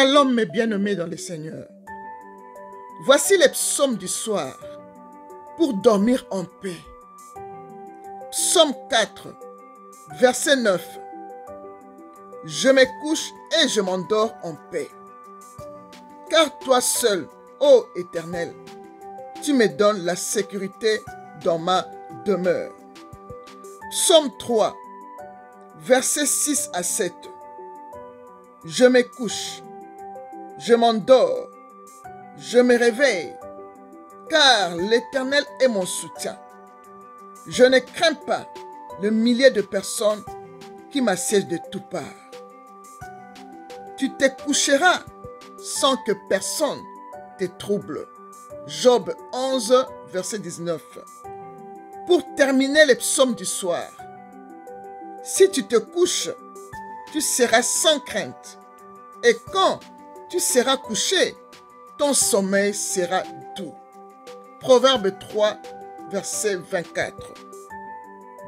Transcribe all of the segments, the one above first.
Shalom mes bien-aimés dans le Seigneur. Voici les psaumes du soir pour dormir en paix. Psaume 4, verset 9. Je me couche et je m'endors en paix. Car toi seul, ô Éternel, tu me donnes la sécurité dans ma demeure. Psaume 3, versets 6 à 7. Je me couche, je m'endors, je me réveille, car l'Éternel est mon soutien. Je ne crains pas le millier de personnes qui m'assiègent de toutes parts. Tu te coucheras sans que personne te trouble. Job 11, verset 19. Pour terminer les psaumes du soir, si tu te couches, tu seras sans crainte. Et quand tu seras couché, ton sommeil sera doux. Proverbe 3, verset 24.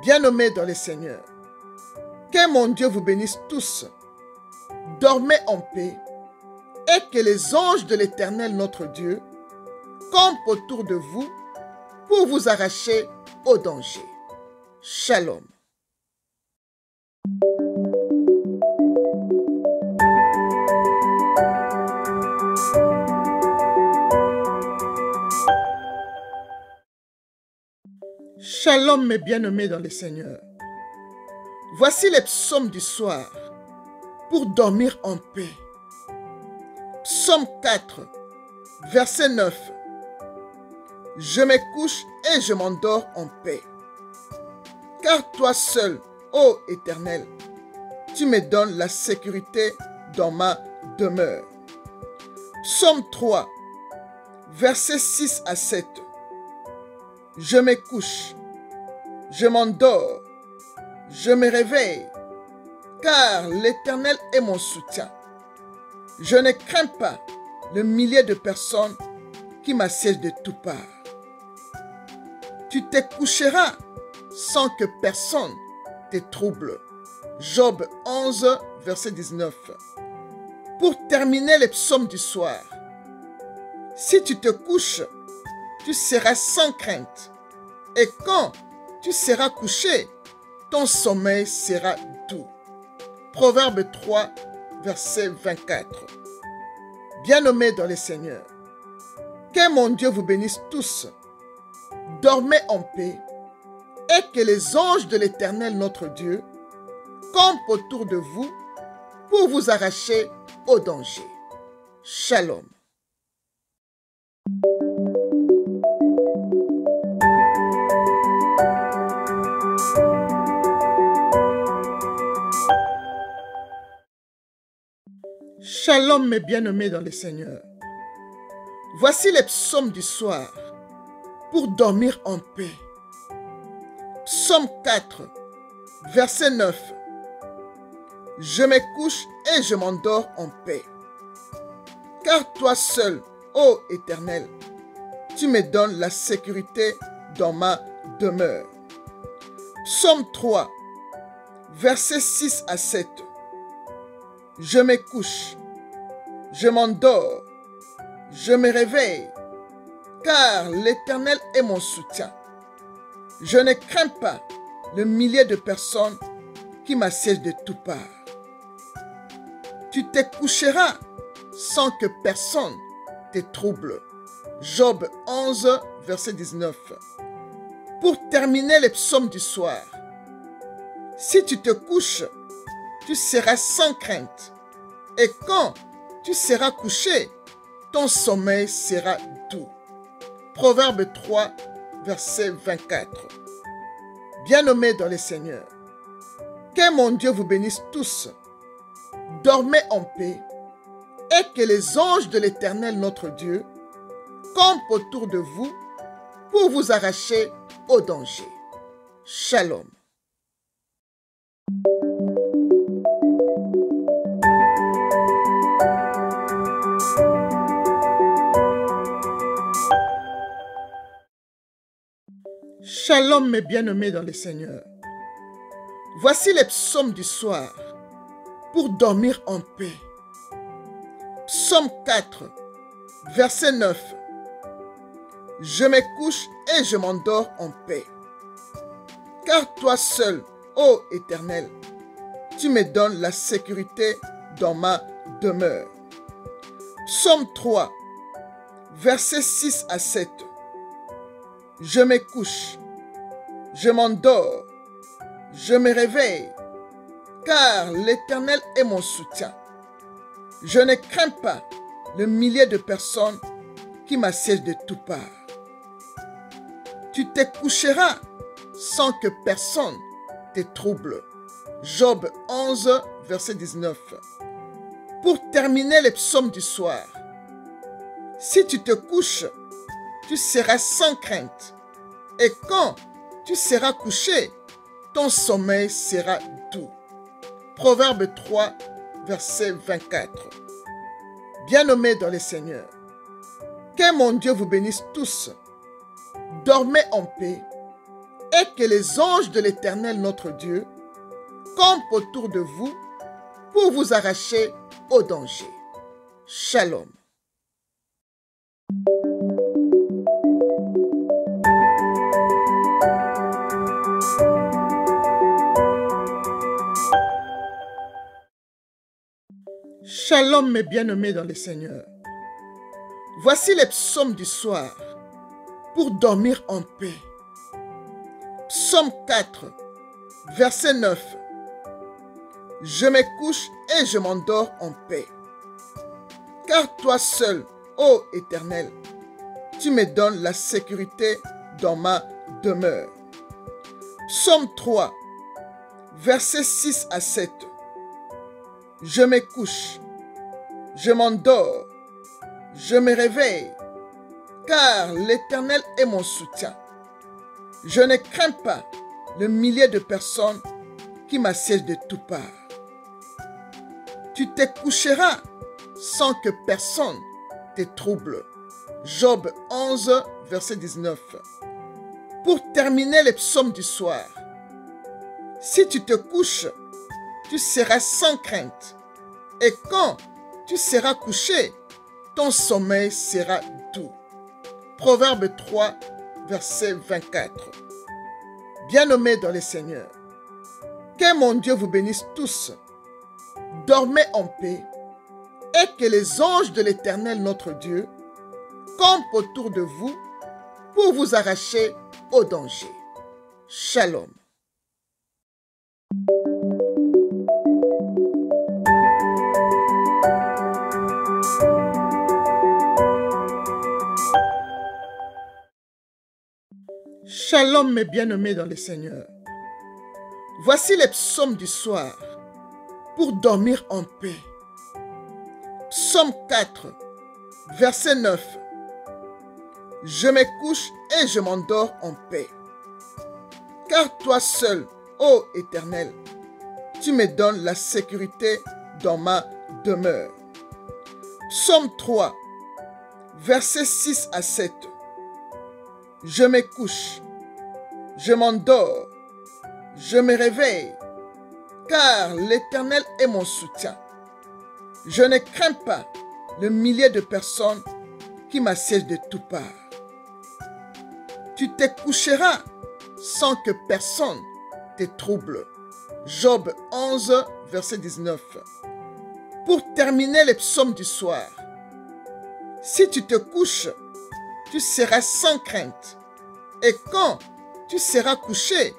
Bien-aimés dans le Seigneur, que mon Dieu vous bénisse tous. Dormez en paix et que les anges de l'Éternel notre Dieu campent autour de vous pour vous arracher au danger. Shalom. Shalom mes bien-aimés dans le Seigneur. Voici les psaumes du soir pour dormir en paix. Psaume 4, verset 9. Je me couche et je m'endors en paix. Car toi seul, ô Éternel, tu me donnes la sécurité dans ma demeure. Psaume 3, versets 6 à 7. Je me couche, je m'endors, je me réveille, car l'Éternel est mon soutien. Je ne crains pas le millier de personnes qui m'assiègent de toutes parts. Tu te coucheras sans que personne te trouble. Job 11, verset 19. Pour terminer les psaumes du soir, si tu te couches, tu seras sans crainte. Et quand tu seras couché, ton sommeil sera doux. Proverbe 3, verset 24. Bien-aimés dans le Seigneur, que mon Dieu vous bénisse tous. Dormez en paix et que les anges de l'Éternel notre Dieu campent autour de vous pour vous arracher au danger. Shalom. Shalom mes bien-aimés dans le Seigneur. Voici les psaumes du soir pour dormir en paix. Psaume 4, verset 9. Je me couche et je m'endors en paix. Car toi seul, ô Éternel, tu me donnes la sécurité dans ma demeure. Psaume 3, versets 6 à 7. Je me couche, je m'endors, je me réveille, car l'Éternel est mon soutien. Je ne crains pas le millier de personnes qui m'assiègent de toutes parts. Tu te coucheras sans que personne te trouble. Job 11, verset 19. Pour terminer les psaumes du soir, si tu te couches, tu seras sans crainte. Et quand tu seras couché, ton sommeil sera doux. Proverbe 3, verset 24. Bien-aimés dans le Seigneur, que mon Dieu vous bénisse tous. Dormez en paix et que les anges de l'Éternel notre Dieu campent autour de vous pour vous arracher au danger. Shalom. Shalom mes bien-aimés dans le Seigneur. Voici les psaumes du soir pour dormir en paix. Psaume 4, verset 9. Je me couche et je m'endors en paix. Car toi seul, ô Éternel, tu me donnes la sécurité dans ma demeure. Psaume 3, versets 6 à 7. Je me couche, je m'endors, je me réveille, car l'Éternel est mon soutien. Je ne crains pas le millier de personnes qui m'assiègent de toutes parts. Tu te coucheras sans que personne te trouble. Job 11, verset 19. Pour terminer les psaumes du soir, si tu te couches, tu seras sans crainte. Et quand tu seras couché, ton sommeil sera doux. Proverbe 3, verset 24. Bien-aimés dans le Seigneur, que mon Dieu vous bénisse tous. Dormez en paix et que les anges de l'Éternel notre Dieu campent autour de vous pour vous arracher au danger. Shalom. Shalom mes bien-aimés dans le Seigneur. Voici les psaumes du soir pour dormir en paix. Psaume 4, verset 9. Je me couche et je m'endors en paix. Car toi seul, ô Éternel, tu me donnes la sécurité dans ma demeure. Psaume 3, versets 6 à 7. Je me couche, je m'endors, je me réveille, car l'Éternel est mon soutien. Je ne crains pas le millier de personnes qui m'assiègent de toutes parts. Tu te coucheras sans que personne te trouble. Job 11, verset 19. Pour terminer les psaumes du soir, si tu te couches, tu seras sans crainte. Et quand tu seras couché, ton sommeil sera doux. Proverbe 3, verset 24. Bien-aimés dans le Seigneur, que mon Dieu vous bénisse tous. Dormez en paix et que les anges de l'Éternel notre Dieu campent autour de vous pour vous arracher au danger. Shalom. Shalom mes bien-aimés dans le Seigneur. Voici les psaumes du soir pour dormir en paix. Psaume 4, verset 9. Je me couche et je m'endors en paix. Car toi seul, ô Éternel, tu me donnes la sécurité dans ma demeure. Psaume 3, versets 6 à 7. Je me couche, je m'endors, je me réveille, car l'Éternel est mon soutien. Je ne crains pas le millier de personnes qui m'assiègent de toutes parts. Tu te coucheras sans que personne te trouble. Job 11, verset 19. Pour terminer les psaumes du soir, si tu te couches, tu seras sans crainte. Et quand tu seras couché,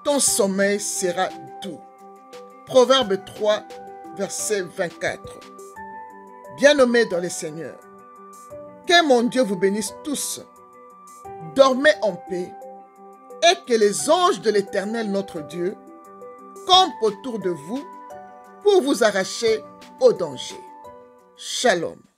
ton sommeil sera doux. Proverbe 3, verset 24. Bien-aimés dans le Seigneur, que mon Dieu vous bénisse tous. Dormez en paix et que les anges de l'Éternel notre Dieu campent autour de vous pour vous arracher au danger. Shalom.